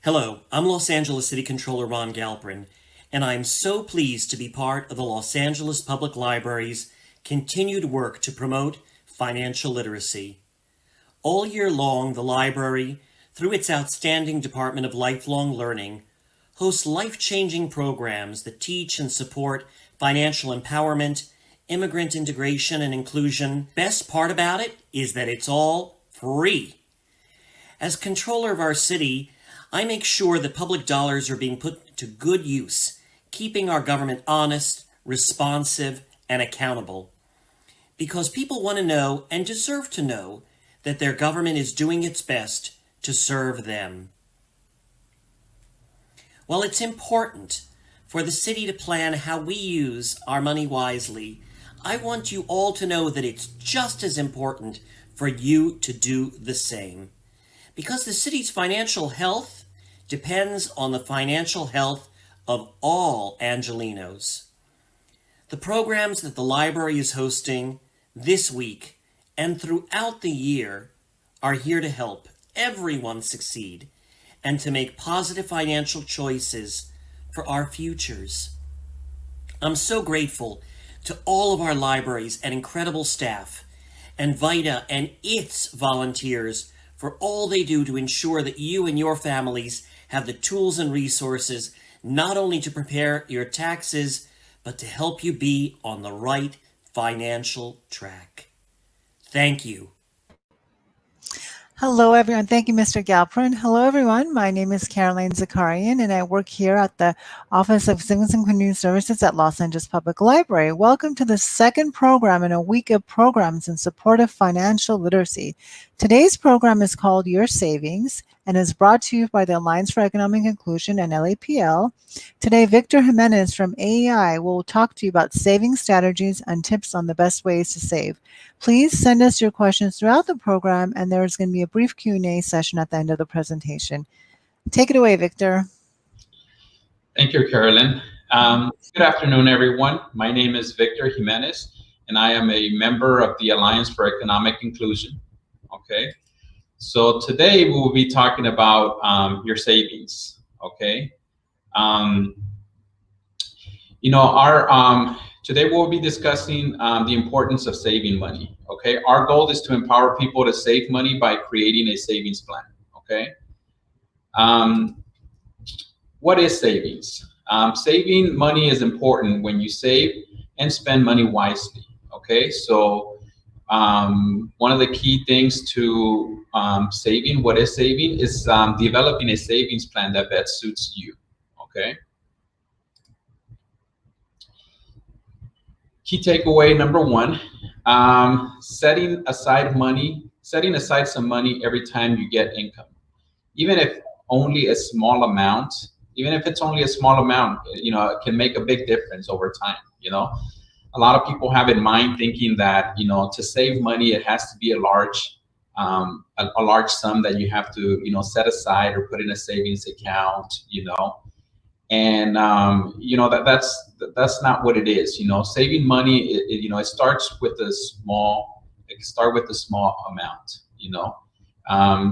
Hello, I'm Los Angeles City Controller Ron Galperin, and I'm so pleased to be part of the Los Angeles Public Library's continued work to promote financial literacy. All year long, the library, through its outstanding Department of Lifelong Learning, hosts life-changing programs that teach and support financial empowerment, immigrant integration, and inclusion. Best part about it is that it's all free. As controller of our city, I make sure that public dollars are being put to good use, keeping our government honest, responsive, and accountable. Because people want to know and deserve to know that their government is doing its best to serve them. While it's important for the city to plan how we use our money wisely, I want you all to know that it's just as important for you to do the same. Because the city's financial health depends on the financial health of all Angelenos. The programs that the library is hosting this week and throughout the year are here to help everyone succeed and to make positive financial choices for our futures. I'm so grateful to all of our libraries and incredible staff, and VITA and its volunteers for all they do to ensure that you and your families have the tools and resources not only to prepare your taxes, but to help you be on the right financial track. Thank you. Hello, everyone. Thank you, Mr. Galperin. Hello, everyone. My name is Caroline Zakarian, and I work here at the Office of Citizens and Community Services at Los Angeles Public Library. Welcome to the second program in a week of programs in support of financial literacy. Today's program is called Your Savings and is brought to you by the Alliance for Economic Inclusion and LAPL. Today, Victor Jimenez from AEI will talk to you about saving strategies and tips on the best ways to save. Please send us your questions throughout the program, and there is going to be a brief Q&A session at the end of the presentation. Take it away, Victor. Thank you, Carolyn. Good afternoon, everyone. My name is Victor Jimenez, and I am a member of the Alliance for Economic Inclusion. Okay, so today we will be talking about your savings. Okay, today we'll be discussing the importance of saving money. Okay, our goal is to empower people to save money by creating a savings plan. Okay, what is savings? Saving money is important when you save and spend money wisely. Okay, so one of the key things to saving, what is saving, is developing a savings plan that best suits you. Okay. Key takeaway number one, setting aside some money every time you get income, even if only a small amount. Even if it's only a small amount, it can make a big difference over time. A lot of people have in mind thinking that, to save money, it has to be a large sum that you have to, set aside or put in a savings account, and that's not what it is. Saving money, it starts with a small. It can start with a small amount.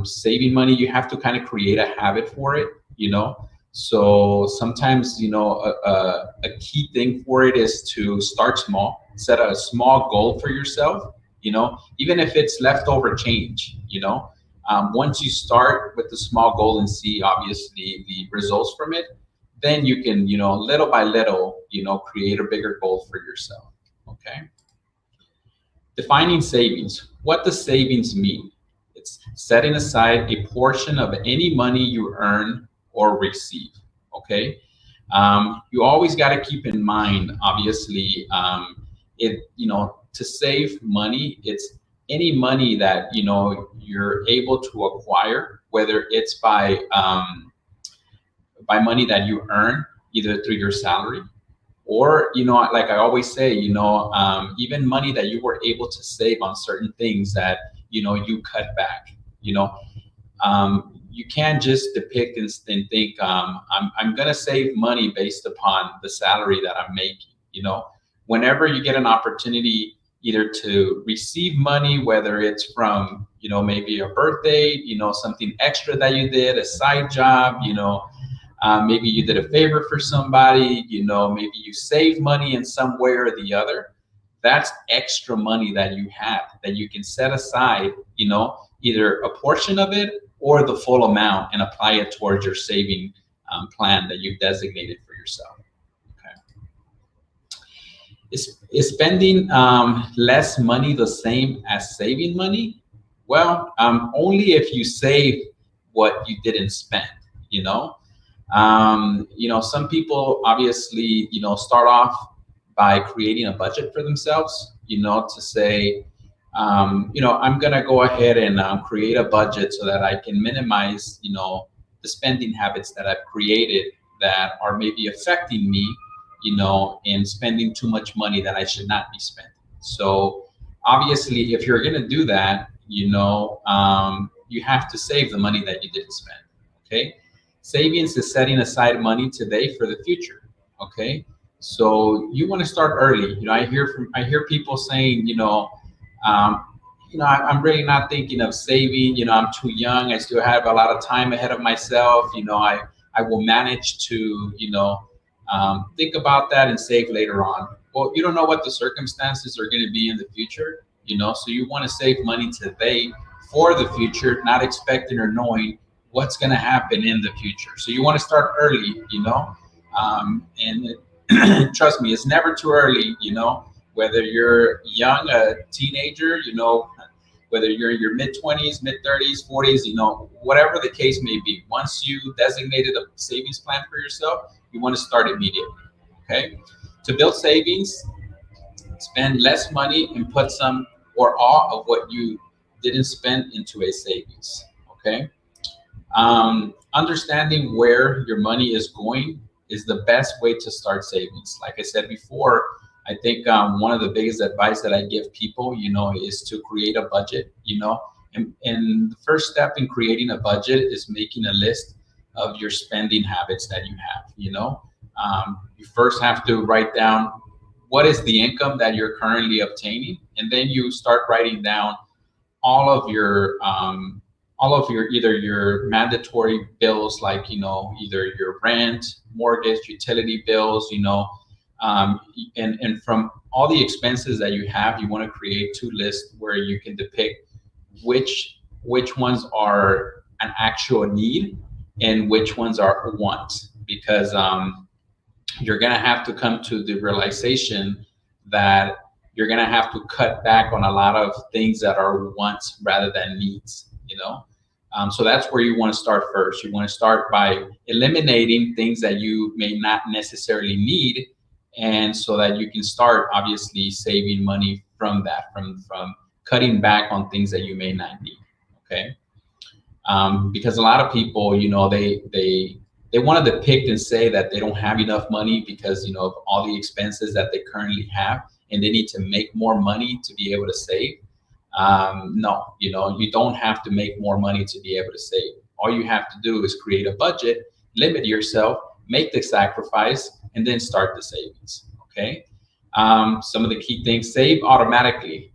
Saving money, you have to kind of create a habit for it. So sometimes, a key thing for it is to start small, set a small goal for yourself, even if it's leftover change, once you start with the small goal and see obviously the results from it, then you can, little by little, create a bigger goal for yourself. Okay. Defining savings. What does savings mean? It's setting aside a portion of any money you earn or receive. Okay, you always got to keep in mind, obviously, to save money, it's any money that you're able to acquire, whether it's by money that you earn either through your salary, or like I always say, even money that you were able to save on certain things that you cut back. You can't just depict and think I'm gonna save money based upon the salary that I'm making. Whenever you get an opportunity either to receive money, whether it's from, maybe a birthday, something extra that you did, a side job, maybe you did a favor for somebody, maybe you saved money in some way or the other. That's extra money that you have that you can set aside, either a portion of it or the full amount, and apply it towards your saving plan that you've designated for yourself. Okay. Is spending less money the same as saving money? Well, only if you save what you didn't spend, some people obviously, start off by creating a budget for themselves, to say, I'm going to go ahead and create a budget so that I can minimize, the spending habits that I've created that are maybe affecting me, in spending too much money that I should not be spending. So obviously, if you're going to do that, you have to save the money that you didn't spend. Okay. Savings is setting aside money today for the future. Okay. So you want to start early. I hear people saying, I'm really not thinking of saving. I'm too young. I still have a lot of time ahead of myself. I will manage to, think about that and save later on. Well, you don't know what the circumstances are going to be in the future, so you want to save money today for the future, not expecting or knowing what's going to happen in the future. So you want to start early, and trust me, it's never too early, whether you're young, a teenager, whether you're in your mid-20s, mid-30s, 40s, whatever the case may be. Once you designated a savings plan for yourself, you want to start immediately, okay? To build savings, spend less money and put some or all of what you didn't spend into a savings, okay? Understanding where your money is going is the best way to start savings. Like I said before, I think one of the biggest advice that I give people, is to create a budget, and the first step in creating a budget is making a list of your spending habits that you have, you first have to write down what is the income that you're currently obtaining, and then you start writing down all of your either your mandatory bills, like either your rent, mortgage, utility bills, and from all the expenses that you have, you want to create two lists where you can depict which ones are an actual need and which ones are a want, because you're going to have to come to the realization that you're going to have to cut back on a lot of things that are wants rather than needs, so that's where you want to start first. You want to start by eliminating things that you may not necessarily need, and so that you can start obviously saving money from that, from cutting back on things that you may not need. Okay. Because a lot of people, they want to depict and say that they don't have enough money because, of all the expenses that they currently have, and they need to make more money to be able to save. No, you don't have to make more money to be able to save. All you have to do is create a budget, limit yourself, make the sacrifice, and then start the savings. Okay. Some of the key things: save automatically.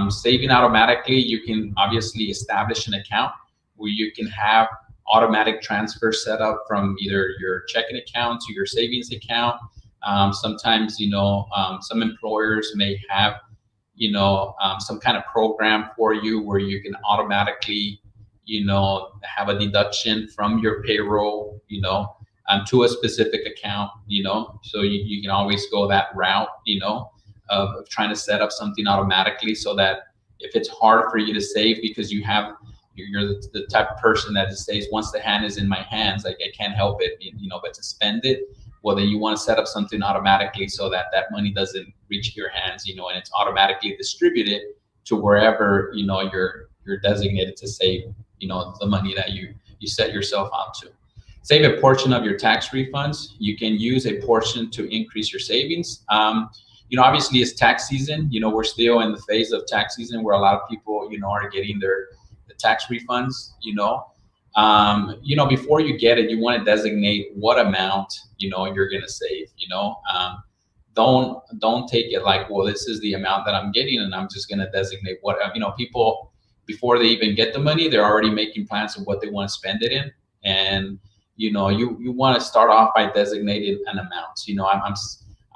Saving automatically, you can obviously establish an account where you can have automatic transfer set up from either your checking account to your savings account. Sometimes, some employers may have, some kind of program for you where you can automatically, have a deduction from your payroll, to a specific account, so you can always go that route, of trying to set up something automatically, so that if it's hard for you to save because you're the type of person that says, once the hand is in my hands, like I can't help it, but to spend it, well, then you want to set up something automatically so that that money doesn't reach your hands, and it's automatically distributed to wherever, you're designated to save, the money that you set yourself out to. Save a portion of your tax refunds. You can use a portion to increase your savings. Obviously it's tax season. We're still in the phase of tax season where a lot of people, are getting the tax refunds, before you get it, you want to designate what amount, you're going to save, don't take it like, well, this is the amount that I'm getting and I'm just going to designate what, people, before they even get the money, they're already making plans of what they want to spend it in. And, you want to start off by designating an amount.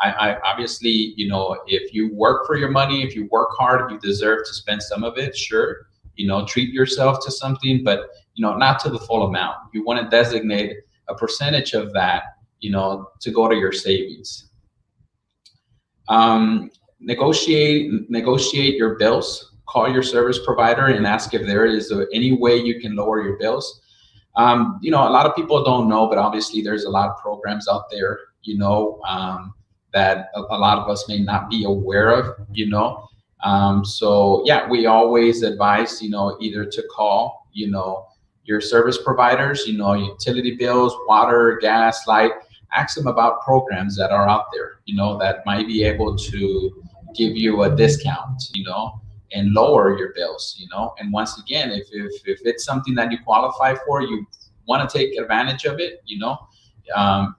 I obviously, if you work for your money, if you work hard, you deserve to spend some of it, sure. Treat yourself to something, but, not to the full amount. You want to designate a percentage of that, to go to your savings. Negotiate your bills. Call your service provider and ask if there is any way you can lower your bills. A lot of people don't know, but obviously there's a lot of programs out there, that a lot of us may not be aware of, so yeah, we always advise, either to call, your service providers, utility bills, water, gas, light, ask them about programs that are out there, that might be able to give you a discount, and lower your bills, and once again, if it's something that you qualify for, you want to take advantage of it,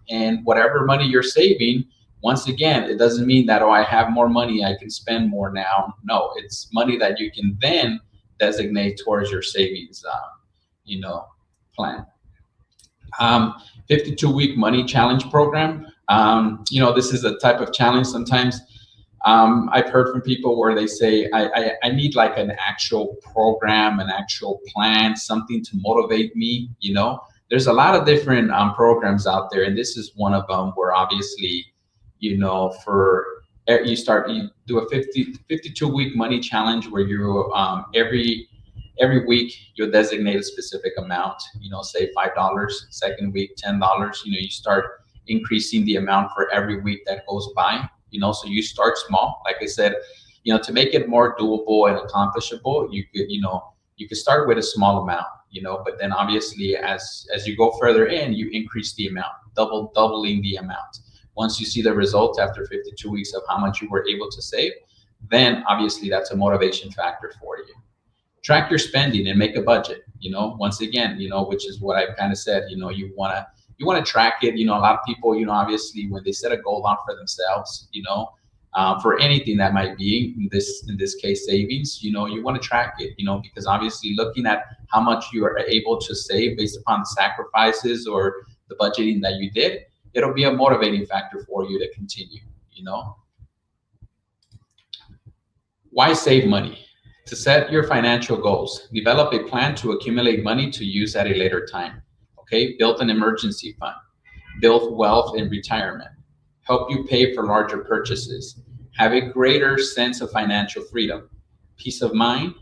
and whatever money you're saving, once again, it doesn't mean that, I have more money, I can spend more now. No, it's money that you can then designate towards your savings, plan. 52-week money challenge program. This is a type of challenge sometimes. I've heard from people where they say, I need like an actual program, an actual plan, something to motivate me. There's a lot of different programs out there, and this is one of them where obviously, you do a 52-week money challenge where you every week you'll designate a specific amount, say $5, second week $10, you start increasing the amount for every week that goes by, so you start small. Like I said, to make it more doable and accomplishable, you could start with a small amount, but then obviously as you go further in, you increase the amount, doubling the amount. Once you see the results after 52 weeks of how much you were able to save, then obviously that's a motivation factor for you. Track your spending and make a budget, once again, which is what I've kind of said, you want to track it. A lot of people, obviously when they set a goal out for themselves, for anything that might be, in this case, savings, you want to track it, because obviously looking at how much you are able to save based upon the sacrifices or the budgeting that you did, it'll be a motivating factor for you to continue, Why save money? To set your financial goals. Develop a plan to accumulate money to use at a later time. Okay, build an emergency fund. Build wealth in retirement. Help you pay for larger purchases. Have a greater sense of financial freedom. Peace of mind.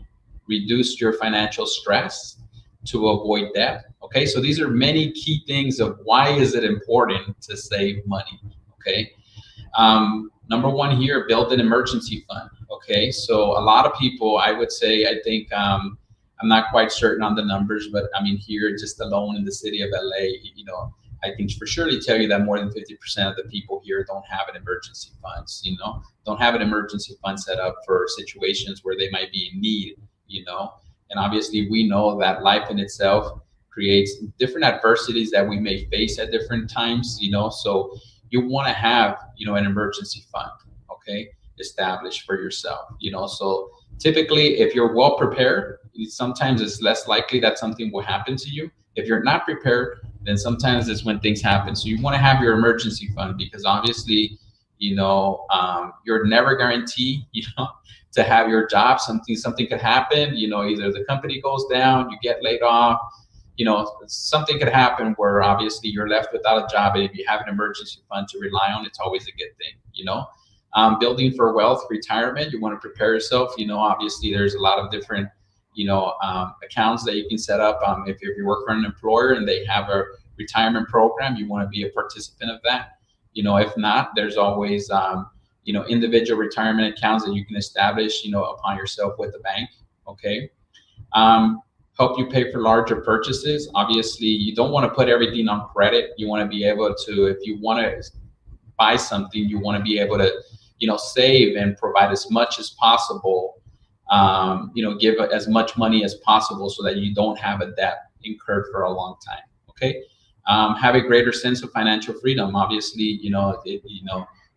Reduce your financial stress to avoid debt. Okay, so these are many key things of why is it important to save money. Okay, number one here, build an emergency fund. Okay, so a lot of people, I would say, I think, I'm not quite certain on the numbers, but I mean, here just alone in the city of LA, I can for surely tell you that more than 50% of the people here don't have an emergency funds, don't have an emergency fund set up for situations where they might be in need, and obviously we know that life in itself creates different adversities that we may face at different times, so you want to have, an emergency fund, okay, established for yourself, so typically if you're well prepared, sometimes it's less likely that something will happen to you. If you're not prepared, then sometimes it's when things happen. So you want to have your emergency fund, because obviously, you're never guaranteed, to have your job. Something could happen, either the company goes down, you get laid off, something could happen where obviously you're left without a job. And if you have an emergency fund to rely on, it's always a good thing, building for wealth, retirement, you want to prepare yourself. Obviously there's a lot of different, accounts that you can set up. If you work for an employer and they have a retirement program, you want to be a participant of that. If not, there's always, individual retirement accounts that you can establish, upon yourself with the bank. Okay. Help you pay for larger purchases. Obviously, you don't want to put everything on credit. You want to be able to, if you want to buy something, you want to be able to, save and provide as much as possible, give as much money as possible so that you don't have a debt incurred for a long time. Okay. Have a greater sense of financial freedom. Obviously,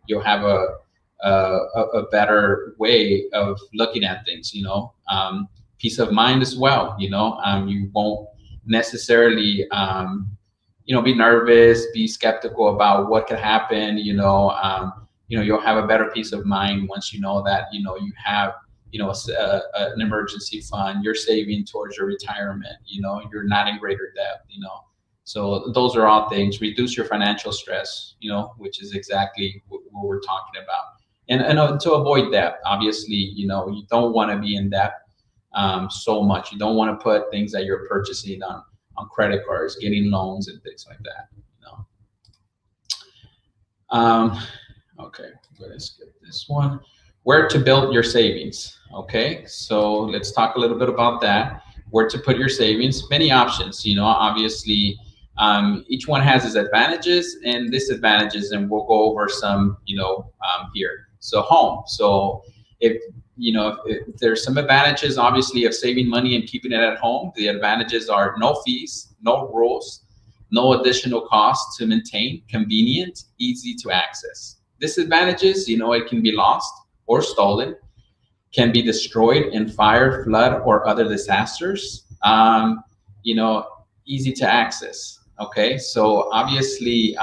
you'll have a better way of looking at things, you know. Peace of mind as well, you know. You won't necessarily you know, be nervous, be skeptical about what could happen, you know. You know, you'll have a better peace of mind once you know that, you know, you have, you know, an emergency fund, you're saving towards your retirement, you know, you're not in greater debt, you know. So those are all things. Reduce your financial stress, you know, which is exactly what we're talking about. And to avoid debt, obviously, you know, you don't want to be in debt so much. You don't want to put things that you're purchasing on credit cards, getting loans and things like that, you know. Okay, I'm gonna skip this one. Where to build your savings. Okay, so let's talk a little bit about that. Where to put your savings. Many options, you know, obviously. Each one has its advantages and disadvantages, and we'll go over some, you know, here. So home. So if you know, if there's some advantages, obviously, of saving money and keeping it at home. The advantages are no fees, no rules, no additional costs to maintain, convenient, easy to access. Disadvantages, you know, it can be lost or stolen, can be destroyed in fire, flood, or other disasters. You know, easy to access. Okay, so obviously,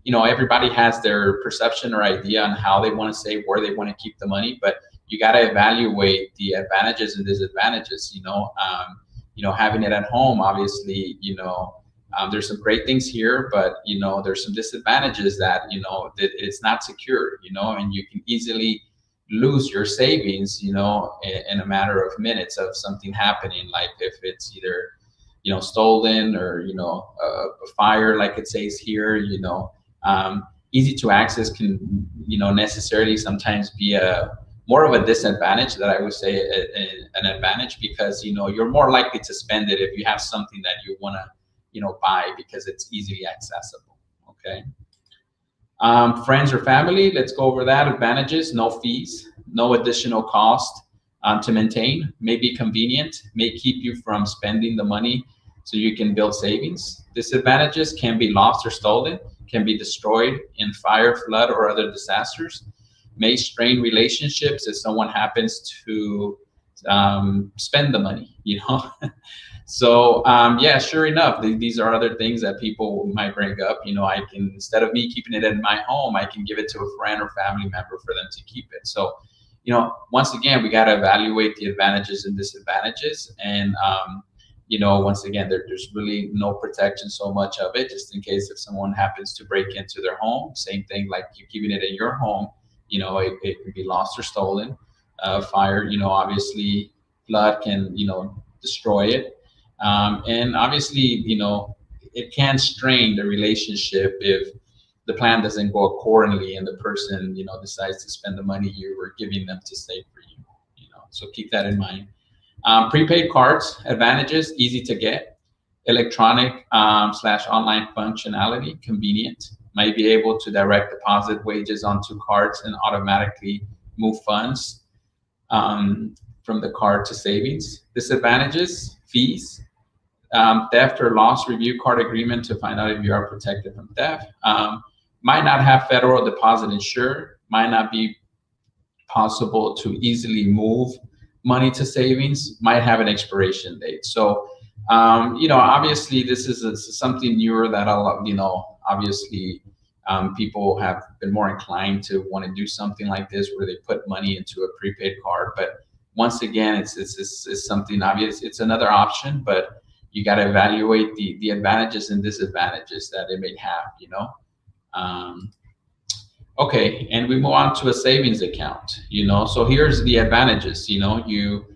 you know, everybody has their perception or idea on how they want to save, where they want to keep the money, but you got to evaluate the advantages and disadvantages. You know, having it at home, obviously, you know, there's some great things here, but you know, there's some disadvantages that, you know, that it's not secure, you know, and you can easily lose your savings, you know, in a matter of minutes of something happening, like if it's either, you know, stolen or, you know, a fire, like it says here, you know. Easy to access can, you know, necessarily sometimes be more of a disadvantage that I would say an advantage, because, you know, you're more likely to spend it if you have something that you want to, you know, buy because it's easily accessible. Okay. Friends or family, let's go over that. Advantages: no fees, no additional cost to maintain, may be convenient, may keep you from spending the money so you can build savings. Disadvantages: can be lost or stolen, can be destroyed in fire, flood, or other disasters, may strain relationships if someone happens to spend the money, you know. So yeah, sure enough, these are other things that people might bring up. You know, I can, instead of me keeping it in my home, I can give it to a friend or family member for them to keep it. So, you know, once again, we got to evaluate the advantages and disadvantages. And you know, once again, there's really no protection so much of it, just in case if someone happens to break into their home. Same thing like you keeping it in your home, you know, it can be lost or stolen. Fire, you know, obviously, flood can, you know, destroy it. And obviously, you know, it can strain the relationship if the plan doesn't go accordingly and the person, you know, decides to spend the money you were giving them to save for you, you know, so keep that in mind. Prepaid cards, advantages: easy to get, electronic / online functionality, convenient, might be able to direct deposit wages onto cards and automatically move funds from the card to savings. Disadvantages: fees, theft or loss, review card agreement to find out if you are protected from theft. Might not have federal deposit insured, might not be possible to easily move money to savings, might have an expiration date. So, you know, obviously this is something newer that you know, obviously people have been more inclined to want to do something like this where they put money into a prepaid card. But once again, it's something obvious. It's another option, but you got to evaluate the advantages and disadvantages that it may have, you know. Okay, and we move on to a savings account, you know. So here's the advantages, you know. You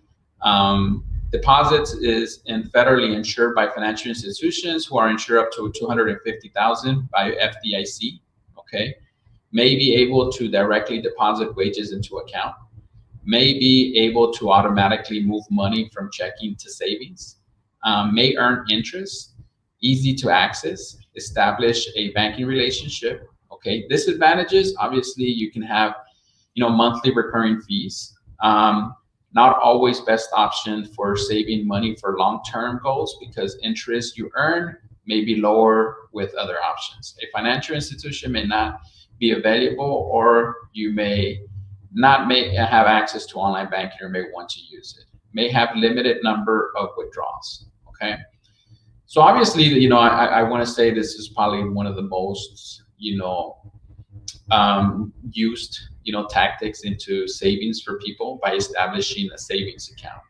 deposits is federally insured by financial institutions who are insured up to $250,000 by FDIC. Okay, may be able to directly deposit wages into account, may be able to automatically move money from checking to savings, may earn interest, easy to access, establish a banking relationship. Okay, disadvantages: obviously you can have, you know, monthly recurring fees. Not always best option for saving money for long-term goals because interest you earn may be lower with other options. A financial institution may not be available, or you may not have access to online banking or may want to use it. May have limited number of withdrawals. Okay. So obviously, I want to say this is probably one of the most, used, tactics into savings for people by establishing a savings account.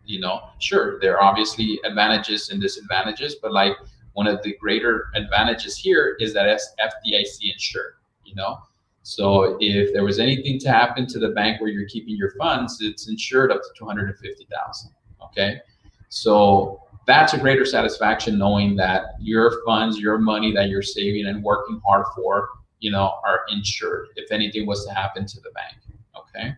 Sure, there are obviously advantages and disadvantages, but like one of the greater advantages here is that it's FDIC insured. So if there was anything to happen to the bank where you're keeping your funds, it's insured up to $250,000. Okay, so that's a greater satisfaction knowing that your funds, your money that you're saving and working hard for, are insured if anything was to happen to the bank. Okay,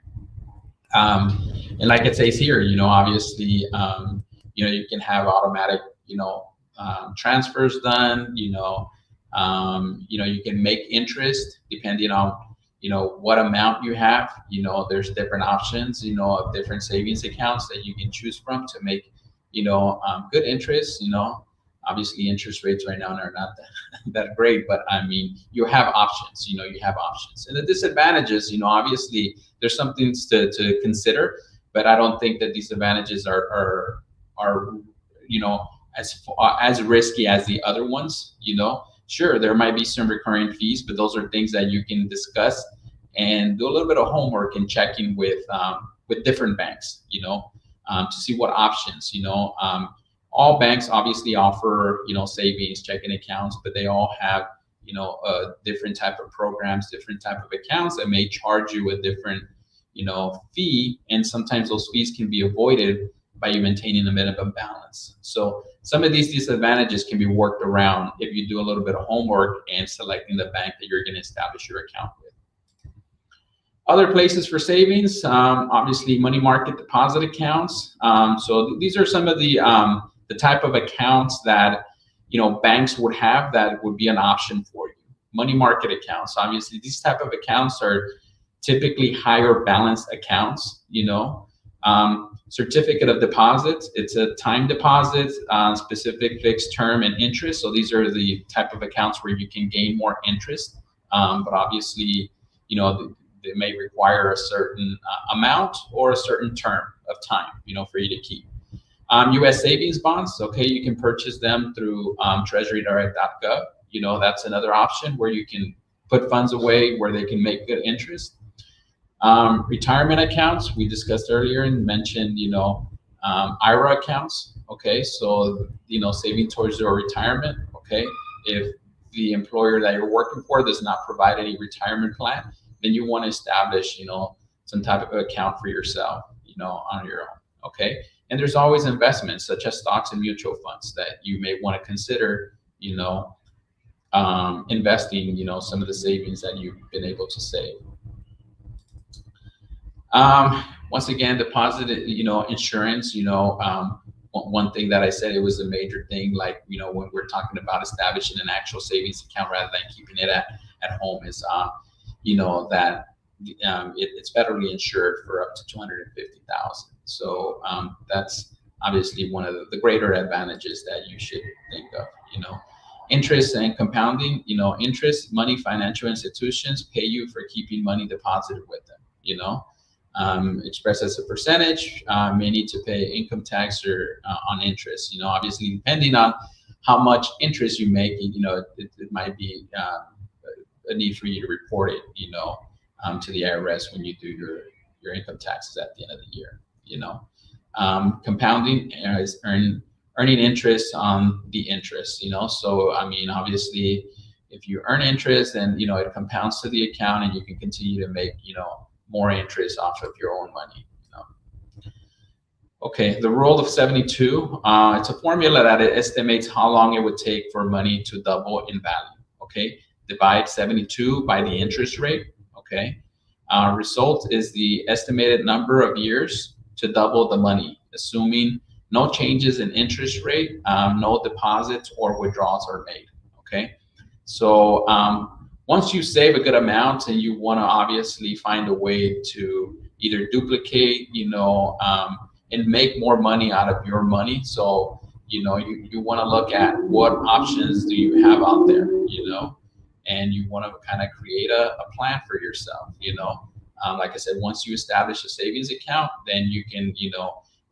and like it says here, obviously, you can have automatic, transfers done. You can make interest depending on what amount you have. There's different options, of different savings accounts that you can choose from to make good interest. Obviously interest rates right now are not that great, but I mean, you have options. You have options. And the disadvantages, obviously there's some things to consider, but I don't think that these advantages are as risky as the other ones. Sure, there might be some recurring fees, but those are things that you can discuss and do a little bit of homework and checking with different banks, to see what options. All banks obviously offer, savings, checking accounts, but they all have, different type of programs, different type of accounts that may charge you a different, fee, and sometimes those fees can be avoided by you maintaining a minimum balance. So some of these disadvantages can be worked around if you do a little bit of homework and selecting the bank that you're going to establish your account with. Other places for savings, obviously money market deposit accounts. So these are some of the type of accounts that banks would have that would be an option for you. Money market accounts. Obviously, these type of accounts are typically higher balance accounts. Certificate of deposits, it's a time deposit, specific fixed term and interest. So these are the type of accounts where you can gain more interest, but obviously, they may require a certain amount or a certain term of time, for you to keep. U.S. savings bonds, okay, you can purchase them through treasurydirect.gov. That's another option where you can put funds away where they can make good interest. Retirement accounts, we discussed earlier and mentioned, IRA accounts. Okay, so, saving towards your retirement. Okay, if the employer that you're working for does not provide any retirement plan, then you want to establish, some type of account for yourself, on your own. Okay, and there's always investments such as stocks and mutual funds that you may want to consider, investing, some of the savings that you've been able to save. Once again, deposit, insurance, one thing that I said, it was a major thing, like, when we're talking about establishing an actual savings account rather than keeping it at home is, that it's federally insured for up to $250,000. So that's obviously one of the greater advantages that you should think of. Interest and compounding, interest, money financial institutions pay you for keeping money deposited with them. Expressed as a percentage, may need to pay income tax or on interest. Obviously, depending on how much interest you make, it might be a need for you to report it, to the IRS when you do your income taxes at the end of the year. Compounding is earning interest on the interest. So I mean, obviously, if you earn interest, then it compounds to the account, and you can continue to make more interest off of your own money. Okay, the rule of 72. It's a formula that it estimates how long it would take for money to double in value. Okay, divide 72 by the interest rate. Okay, result is the estimated number of years to double the money, assuming no changes in interest rate, no deposits or withdrawals are made. Okay, so once you save a good amount and you want to obviously find a way to either duplicate, and make more money out of your money. So, you want to look at what options do you have out there, and you want to kind of create a plan for yourself, like I said, once you establish a savings account, then you can,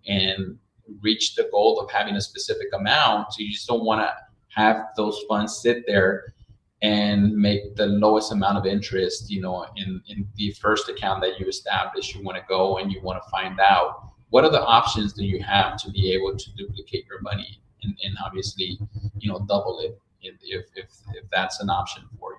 and reach the goal of having a specific amount. So you just don't want to have those funds sit there and make the lowest amount of interest, in the first account that you establish. You want to go and you want to find out what are the options that you have to be able to duplicate your money and obviously, double it if that's an option for you.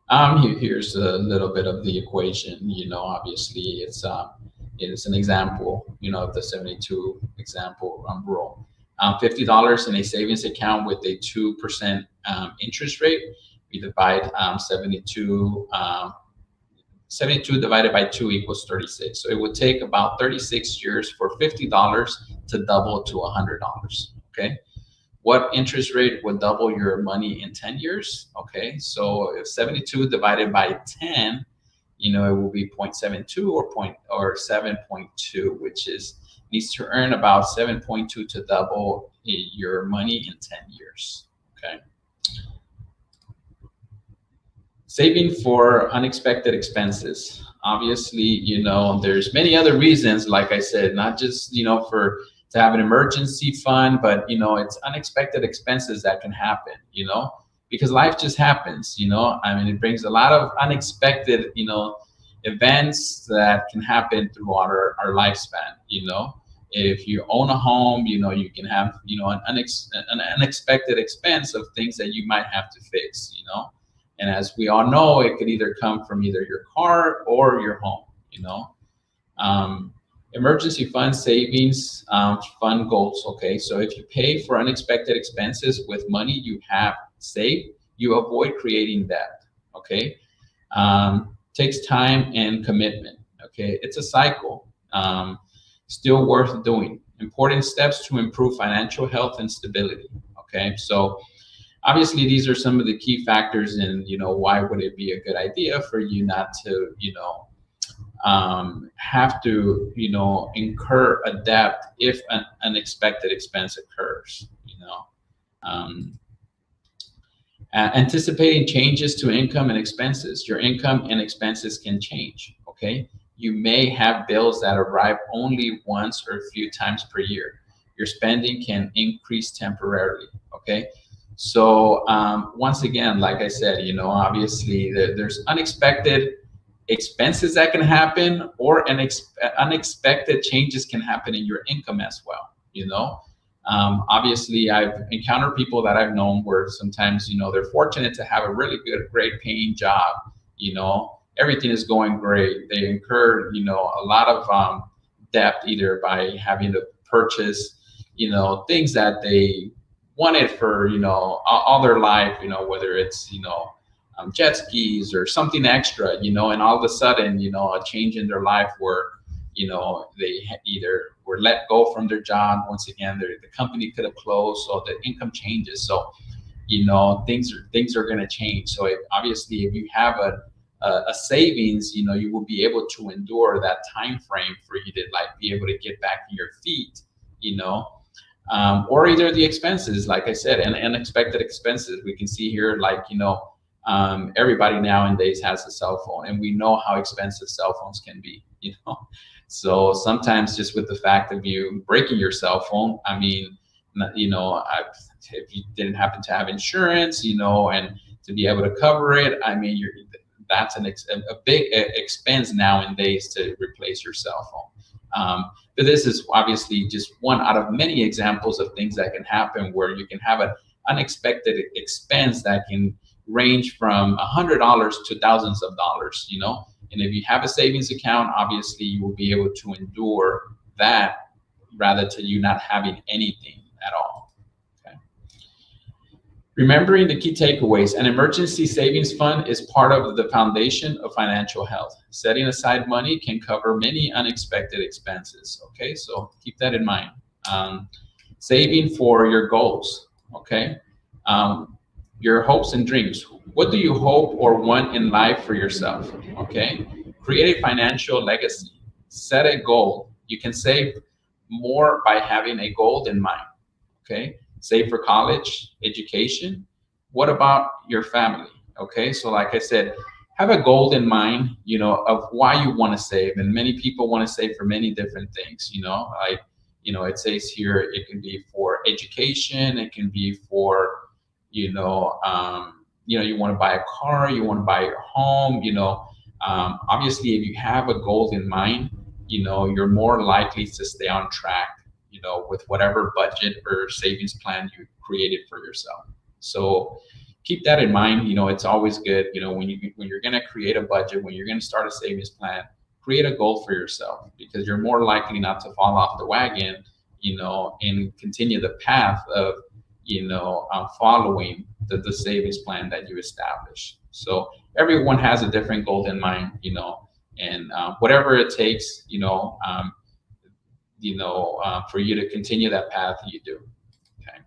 Okay. Here's a little bit of the equation. Obviously it's an example, of the 72 example rule. $50 in a savings account with a 2% interest rate. We divide 72 divided by 2 equals 36. So it would take about 36 years for $50 to double to $100. Okay. What interest rate would double your money in 10 years? Okay. So if 72 divided by 10, it will be 0.72 or 7.2, which needs to earn about 7.2 to double your money in 10 years. Okay. Saving for unexpected expenses. Obviously, there's many other reasons, like I said, not just, to have an emergency fund, but, it's unexpected expenses that can happen, because life just happens, it brings a lot of unexpected, events that can happen throughout our lifespan, If you own a home, you can have, an unexpected expense of things that you might have to fix, And as we all know, it could either come from either your car or your home, Emergency fund savings, fund goals. Okay, so if you pay for unexpected expenses with money you have saved, you avoid creating debt. Okay, takes time and commitment. Okay, it's a cycle. Still worth doing. Important steps to improve financial health and stability. Okay, so obviously these are some of the key factors in, why would it be a good idea for you not to, have to, incur a debt if an unexpected expense occurs, anticipating changes to income and expenses. Your income and expenses can change, okay? You may have bills that arrive only once or a few times per year. Your spending can increase temporarily, okay? So once again, like I said, obviously there's unexpected expenses that can happen, or unexpected changes can happen in your income as well, Obviously, I've encountered people that I've known where sometimes, they're fortunate to have a really great paying job, everything is going great. They incurred, a lot of debt either by having to purchase, things that they wanted for, all their life, whether it's, jet skis or something extra, and all of a sudden, a change in their life where, they either were let go from their job. Once again, the company could have closed, so the income changes. So, things are going to change. So obviously, if you have a savings, you will be able to endure that time frame for you to be able to get back on your feet, or either the expenses, like I said, and unexpected expenses. We can see here, everybody nowadays has a cell phone, and we know how expensive cell phones can be, So sometimes just with the fact of you breaking your cell phone, if you didn't happen to have insurance, and to be able to cover it, that's a big expense nowadays to replace your cell phone. But this is obviously just one out of many examples of things that can happen where you can have an unexpected expense that can range from $100 to thousands of dollars, And if you have a savings account, obviously you will be able to endure that rather to you not having anything at all. Okay. Remembering the key takeaways, an emergency savings fund is part of the foundation of financial health. Setting aside money can cover many unexpected expenses. Okay, so keep that in mind. Saving for your goals. Okay. Your hopes and dreams. What do you hope or want in life for yourself? Okay. Create a financial legacy. Set a goal. You can save more by having a goal in mind. Okay. Save for college, education, what about your family? Okay, so like I said, have a goal in mind, of why you want to save. And many people want to save for many different things, it says here it can be for education, it can be for, you want to buy a car, you want to buy your home, obviously if you have a goal in mind, you're more likely to stay on track, with whatever budget or savings plan you created for yourself. So keep that in mind. It's always good, when you're going to create a budget, when you're going to start a savings plan, create a goal for yourself, because you're more likely not to fall off the wagon, and continue the path of, following the savings plan that you establish. So everyone has a different goal in mind, and whatever it takes, for you to continue that path, you do. Okay.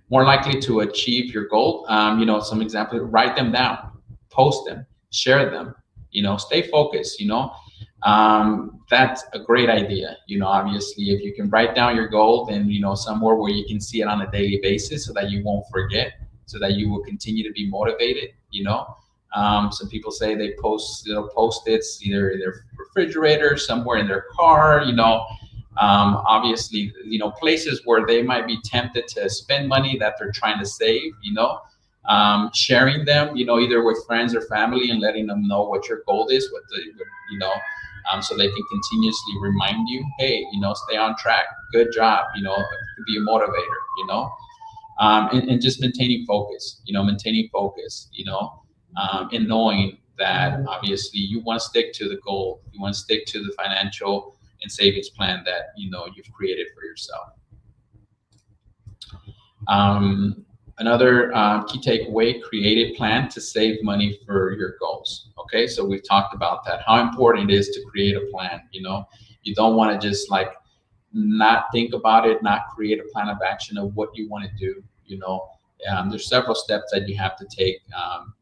More likely to achieve your goal. Some examples: write them down, post them, share them. Stay focused. That's a great idea. Obviously, if you can write down your goal, then somewhere where you can see it on a daily basis, so that you won't forget, so that you will continue to be motivated. Some people say they post Post-its either in their refrigerator, somewhere in their car. Obviously, places where they might be tempted to spend money that they're trying to save. Sharing them, either with friends or family, and letting them know what your goal is, so they can continuously remind you, hey, stay on track, good job, it could be a motivator, and just maintaining focus, and knowing that obviously you want to stick to the goal, you want to stick to the financial and savings plan that you've created for yourself. Another key takeaway: create a plan to save money for your goals. Okay, so we've talked about that, how important it is to create a plan. You don't want to just not think about it, not create a plan of action of what you want to do. There's several steps that you have to take, and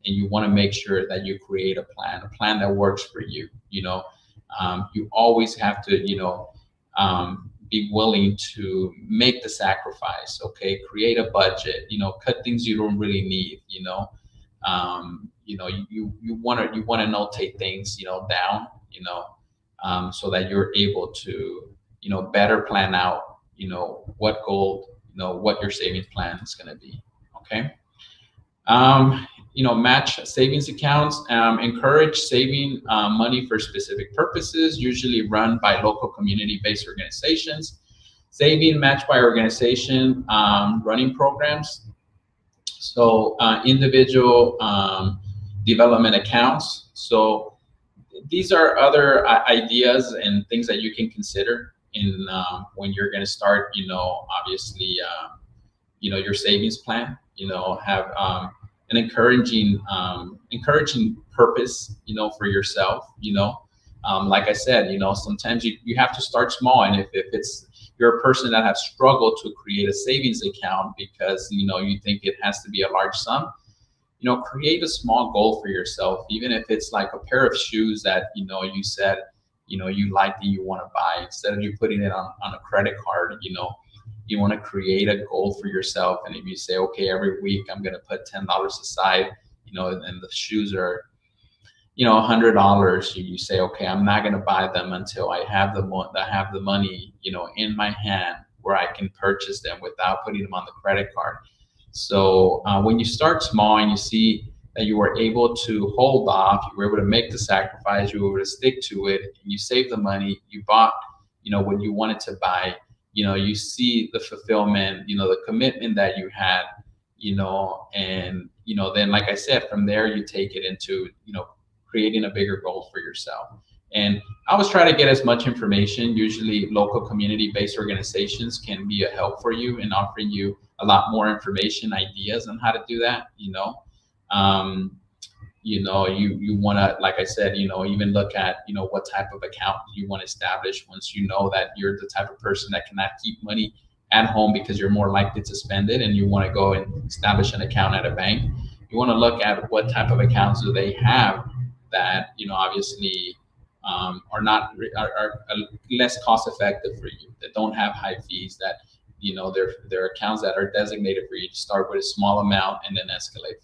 you want to make sure that you create a plan that works for you. You always have to, be willing to make the sacrifice. Okay, create a budget. Cut things you don't really need. You want to notate things, down. So that you're able to, better plan out, what goal, what your savings plan is going to be. Okay. Match savings accounts. Encourage saving money for specific purposes, usually run by local community-based organizations. Saving matched by organization running programs. So individual development accounts. So these are other ideas and things that you can consider in when you're going to start, obviously, your savings plan. Have an encouraging purpose, for yourself. Like I said, sometimes you have to start small, and if you're a person that has struggled to create a savings account because you think it has to be a large sum, create a small goal for yourself, even if it's like a pair of shoes that you said you like and you want to buy. Instead of you putting it on a credit card, you want to create a goal for yourself. And if you say, okay, every week I'm going to put $10 aside, and the shoes are, $100, you say, okay, I'm not going to buy them until I have the money, in my hand where I can purchase them without putting them on the credit card. So when you start small and you see that you were able to hold off, you were able to make the sacrifice, you were able to stick to it, and you saved the money, you bought, what you wanted to buy, you see the fulfillment, the commitment that you had, and, then, like I said, from there, you take it into, creating a bigger goal for yourself. And I always try to get as much information. Usually local community-based organizations can be a help for you in offering you a lot more information, ideas on how to do that. You want to, like I said, even look at, what type of account you want to establish once you know that you're the type of person that cannot keep money at home because you're more likely to spend it, and you want to go and establish an account at a bank. You want to look at what type of accounts do they have that, obviously are less cost effective for you, that don't have high fees, that, They're accounts that are designated for you to start with a small amount and then escalate.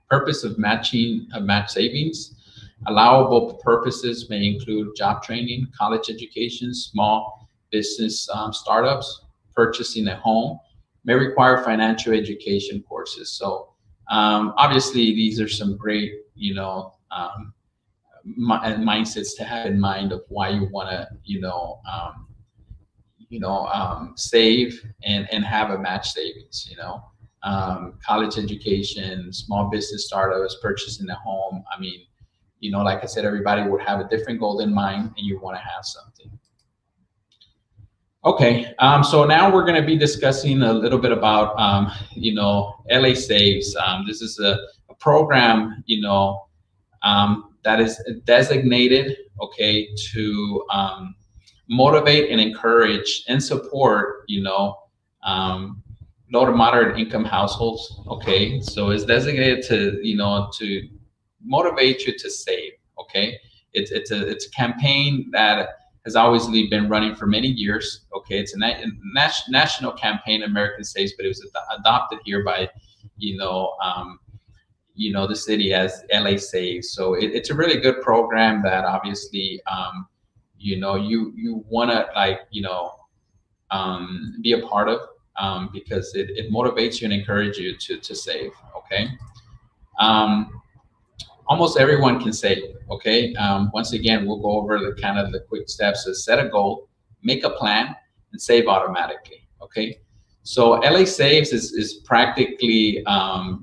Purpose of match savings. Allowable purposes may include job training, college education, small business startups, purchasing a home, may require financial education courses. So obviously these are some great, mindsets to have in mind of why you want to, save and have a match savings, college education, small business startups, purchasing a home. I mean, like I said, everybody would have a different goal in mind, and you want to have something. Okay, so now we're going to be discussing a little bit about, LA Saves. This is a program, that is designated, okay, to motivate and encourage and support, low to moderate income households. Okay, so it's designated to, to motivate you to save. Okay, it's a campaign that has always been running for many years. Okay, it's a national campaign, American Saves, but it was adopted here by, the city as LA Saves. So it's a really good program that obviously, you want to be a part of, because it motivates you and encourages you to save. Okay. Almost everyone can save. Okay. Once again, we'll go over the quick steps. So set a goal, make a plan, and save automatically. Okay. So LA Saves is practically, a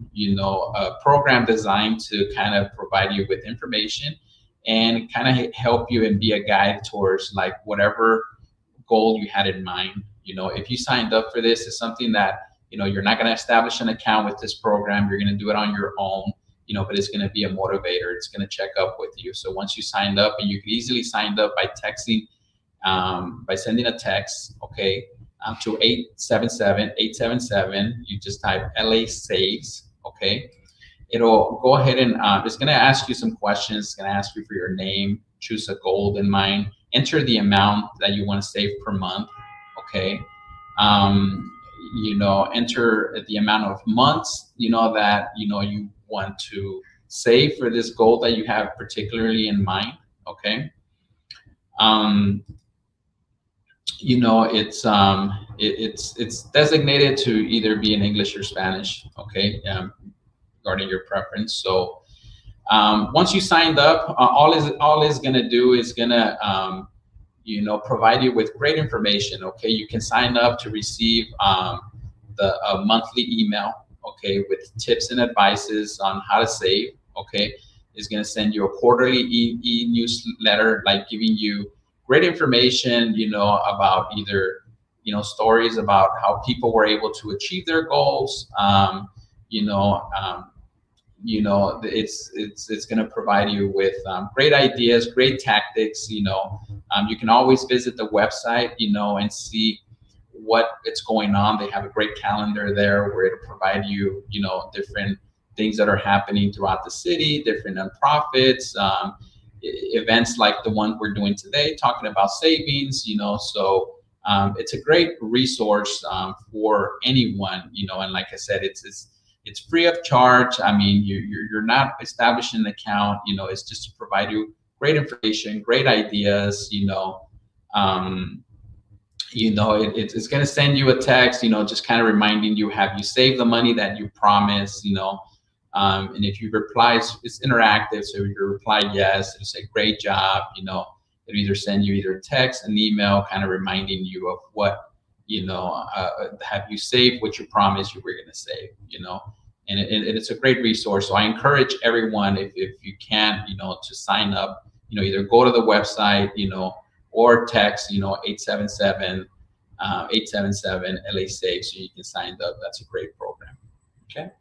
program designed to kind of provide you with information and kind of help you and be a guide towards whatever goal you had in mind. If you signed up for this, it's something that, you're not going to establish an account with this program. You're going to do it on your own, but it's going to be a motivator. It's going to check up with you. So once you signed up, and you can easily sign up by texting, by sending a text, okay, to 877-877. You just type LA Saves, okay. It'll go ahead and it's going to ask you some questions. It's going to ask you for your name, choose a goal in mind, enter the amount that you want to save per month, okay. Enter the amount of months, that, you want to save for this goal that you have particularly in mind, okay. It's designated to either be in English or Spanish, okay, regarding your preference. So once you signed up, all is going to do is going to provide you with great information. Okay, you can sign up to receive a monthly email, okay, with tips and advices on how to save. Okay, it's going to send you a quarterly e-newsletter, giving you great information, about either, stories about how people were able to achieve their goals. It's going to provide you with great ideas, great tactics. You can always visit the website, and see what it's going on. They have a great calendar there where it'll provide you, different things that are happening throughout the city, different nonprofits, events like the one we're doing today, talking about savings, so it's a great resource for anyone, and like I said, it's free of charge. I mean, you're not establishing an account, it's just to provide you great information, great ideas, it's going to send you a text, just kind of reminding you, have you saved the money that you promised, and if you reply, it's interactive. So if you reply yes, it'll say great job. It'll either send you either a text, an email, kind of reminding you of what, have you saved what you promised you were going to save, and it's a great resource. So I encourage everyone, if you can, to sign up, either go to the website, or text, 877 LA Save, so you can sign up. That's a great program. Okay.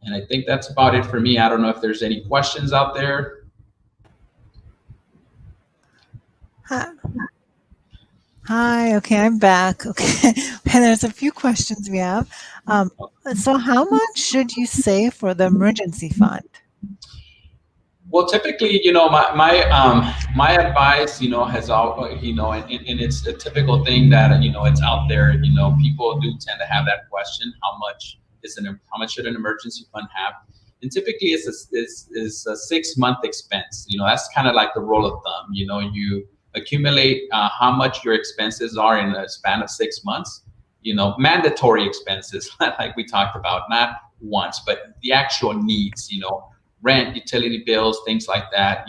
And I think that's about it for me. I don't know if there's any questions out there. Hi. Okay, I'm back. Okay, and there's a few questions we have. So how much should you save for the emergency fund? Well, typically, my advice, has all, and it's a typical thing that it's out there. People do tend to have that question: how much should an emergency fund have? And typically, it's a 6-month expense. That's kind of like the rule of thumb. You accumulate how much your expenses are in a span of 6 months. Mandatory expenses, like we talked about, not once, but the actual needs. Rent, utility bills, things like that,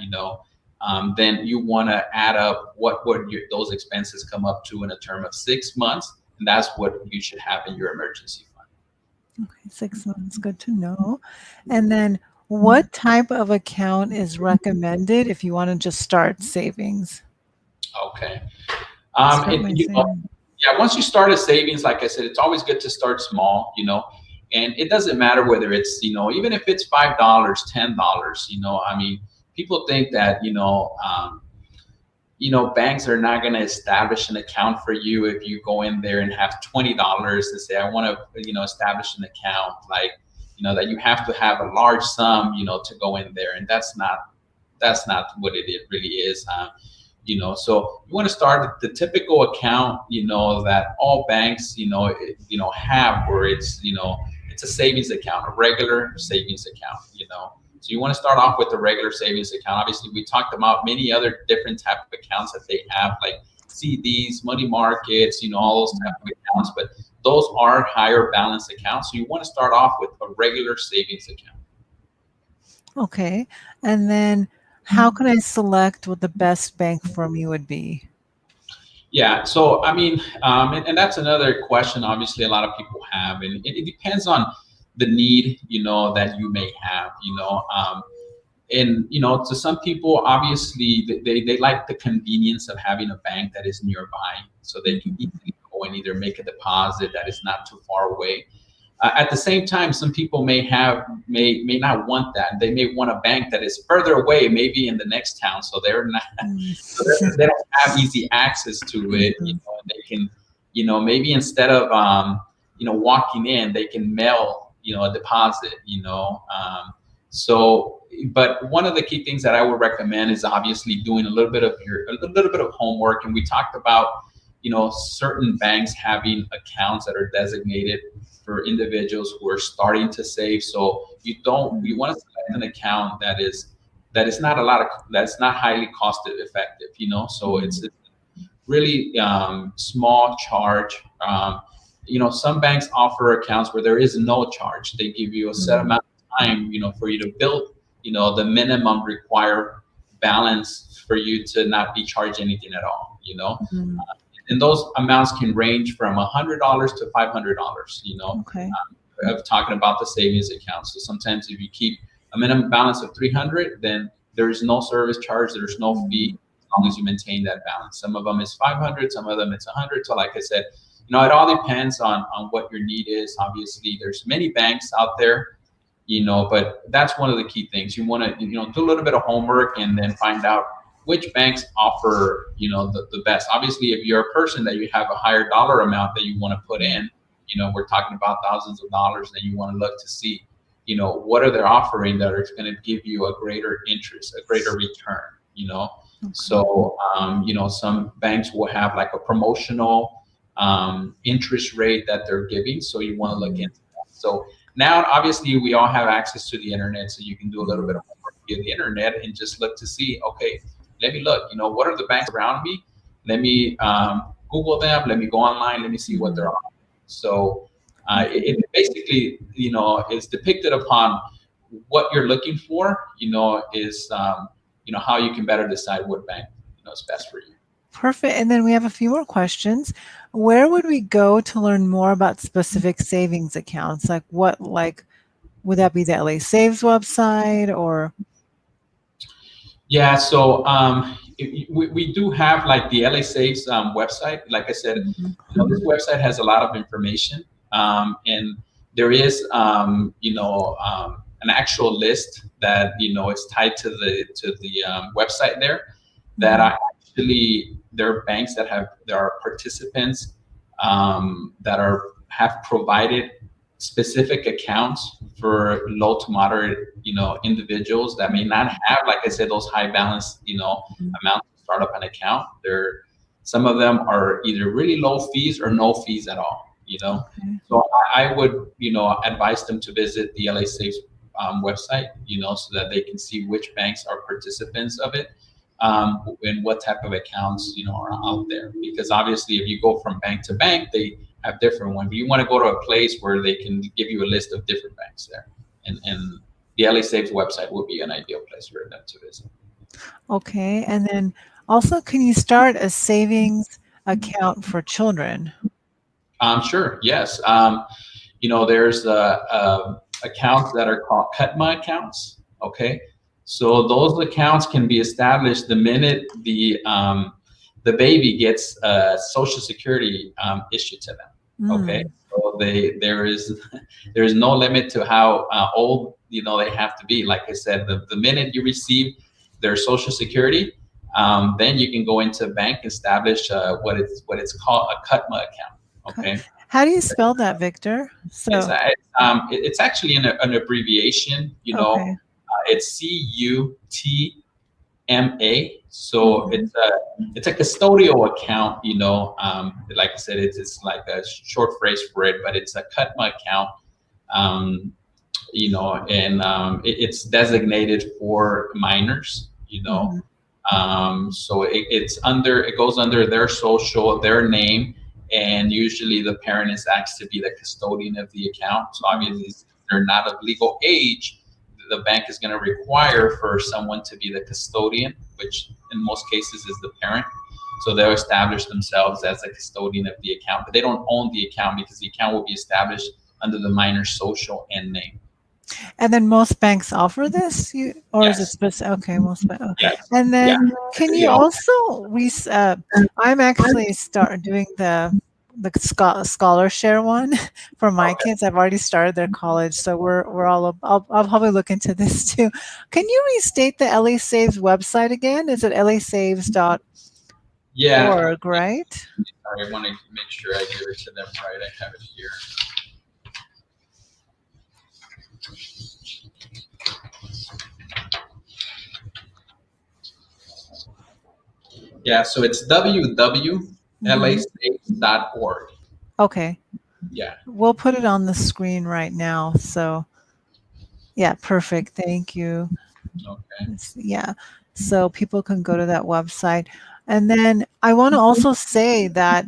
then you want to add up what would those expenses come up to in a term of 6 months, and that's what you should have in your emergency fund. Okay, 6 months, good to know. And then what type of account is recommended if you want to just start savings? Okay. Yeah, once you start a savings, like I said, it's always good to start small, and it doesn't matter whether it's, even if it's $5, $10, people think that, banks are not going to establish an account for you if you go in there and have $20 and say, I want to, establish an account, like, that you have to have a large sum, to go in there. And that's not what it really is. So you want to start the typical account, that all banks, have, where it's, it's a savings account, a regular savings account, So you want to start off with the regular savings account. Obviously, we talked about many other different type of accounts that they have, like CDs, money markets, all those type of accounts, but those are higher balance accounts. So you want to start off with a regular savings account. Okay. And then how can I select what the best bank for me would be? Yeah, so and that's another question. Obviously, a lot of people have, and it depends on the need, that you may have, and to some people, obviously, they like the convenience of having a bank that is nearby, so they can easily go and either make a deposit that is not too far away. At the same time, some people may not want that. They may want a bank that is further away, maybe in the next town, so they're not, they don't have easy access to it. And they can, maybe instead of walking in, they can mail a deposit. But one of the key things that I would recommend is obviously doing a little bit of homework. And we talked about certain banks having accounts that are designated for individuals who are starting to save. So you want to select an account that is that's not highly cost effective, so it's really small charge. Some banks offer accounts where there is no charge. They give you a set amount of time, for you to build, the minimum required balance for you to not be charged anything at all, and those amounts can range from $100 to $500, Okay. Of talking about the savings account. So sometimes if you keep a minimum balance of $300, then there is no service charge, there's no fee, as long as you maintain that balance. Some of them is $500, some of them it's $100. So like I said, it all depends on what your need is. Obviously, there's many banks out there, but that's one of the key things. You want to, do a little bit of homework and then find out which banks offer, the best. Obviously, if you're a person that you have a higher dollar amount that you want to put in, we're talking about thousands of dollars, then you want to look to see, what are they offering that are going to give you a greater interest, a greater return, Okay. So, some banks will have like a promotional interest rate that they're giving. So you want to look into that. So now, obviously, we all have access to the internet, so you can do a little bit of homework via the internet and just look to see, okay, let me look, what are the banks around me? Let me Google them. Let me go online. Let me see what they're offering. So it basically, is depicted upon what you're looking for, is, how you can better decide what bank, is best for you. Perfect. And then we have a few more questions. Where would we go to learn more about specific savings accounts? Would that be the LA Saves website or? Yeah, so we do have like the LA Saves website. Like I said, this website has a lot of information, and there is an actual list that is tied to the website there. That actually there are banks there are participants that have provided specific accounts for low to moderate, individuals that may not have, like I said, those high balance, amounts to start up an account. Some of them are either really low fees or no fees at all. Okay. So I would, advise them to visit the LA Safe's website, so that they can see which banks are participants of it, and what type of accounts, are out there. Because obviously, if you go from bank to bank, they have different ones. But you want to go to a place where they can give you a list of different banks there, and the LA Safe's website would be an ideal place for them to visit. Okay, and then also, can you start a savings account for children? Sure. Yes. There's accounts that are called CUTMA accounts. Okay. So those accounts can be established the minute the baby gets Social Security issued to them. Okay. So there is no limit to how old they have to be. Like I said, the minute you receive their Social Security, then you can go into a bank, establish what it's called a CUTMA account. Okay. How do you spell that, Victor? So it's actually an abbreviation. Okay. It's CUTMA. So it's a custodial account. Like I said, it's like a short phrase for it, but it's a CUTMA account. And it's designated for minors. So it goes under their social, their name. And usually the parent is asked to be the custodian of the account. So obviously, if they're not of legal age, the bank is going to require for someone to be the custodian, which in most cases is the parent. So they'll establish themselves as a custodian of the account, but they don't own the account because the account will be established under the minor's social and name. And then most banks offer this, or Yes. is it specific? Okay, most banks. Yes. And then can you Yeah. also I'm actually doing the scholar share one for my kids. I've already started their college, so I'll probably look into this too. Can you restate the LA Saves website again? Is it lasaves.org, right? Sorry, I want to make sure I give it to them right. I have it here. Yeah, so it's www.lasafe.org. Okay. Yeah. We'll put it on the screen right now. So, yeah, perfect. Thank you. Okay. Yeah. So people can go to that website. And then I want to also say that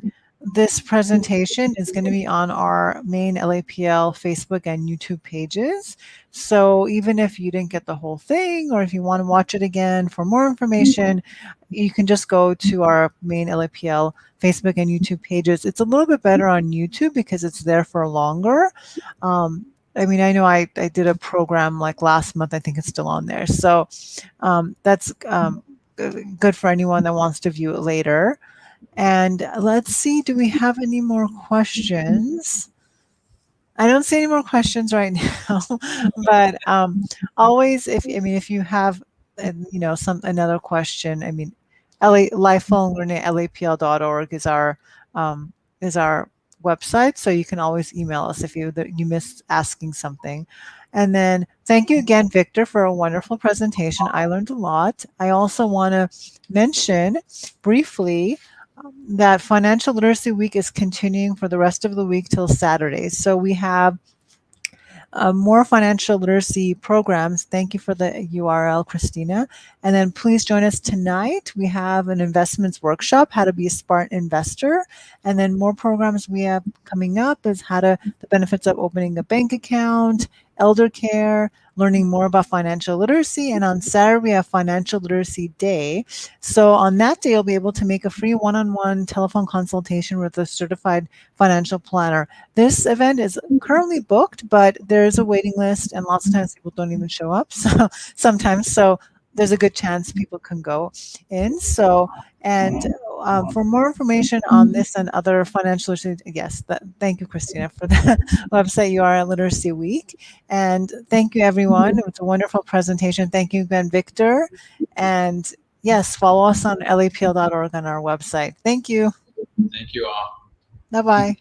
this presentation is going to be on our main LAPL Facebook and YouTube pages. So even if you didn't get the whole thing, or if you want to watch it again for more information, you can just go to our main LAPL Facebook and YouTube pages. It's a little bit better on YouTube because it's there for longer. I know I did a program like last month. I think it's still on there. So that's good for anyone that wants to view it later. And let's see, do we have any more questions? I don't see any more questions right now, but always, if you have, another question, lifelong learning at lapl.org is our website, so you can always email us if you missed asking something. And then thank you again, Victor, for a wonderful presentation. I learned a lot. I also want to mention briefly that Financial Literacy Week is continuing for the rest of the week till Saturday. So we have more financial literacy programs. Thank you for the URL, Christina. And then please join us tonight. We have an investments workshop, how to be a smart investor. And then more programs we have coming up is the benefits of opening a bank account, elder care, learning more about financial literacy. And on Saturday, we have Financial Literacy Day. So on that day, you'll be able to make a free one-on-one telephone consultation with a certified financial planner. This event is currently booked, but there's a waiting list, and lots of times people don't even show up. So sometimes, there's a good chance people can go in. So, and for more information on this and other financial literacy, thank you, Christina, for the website URL Literacy Week. And thank you, everyone. It was a wonderful presentation. Thank you again, Victor. And yes, follow us on lapl.org on our website. Thank you. Thank you all. Bye-bye.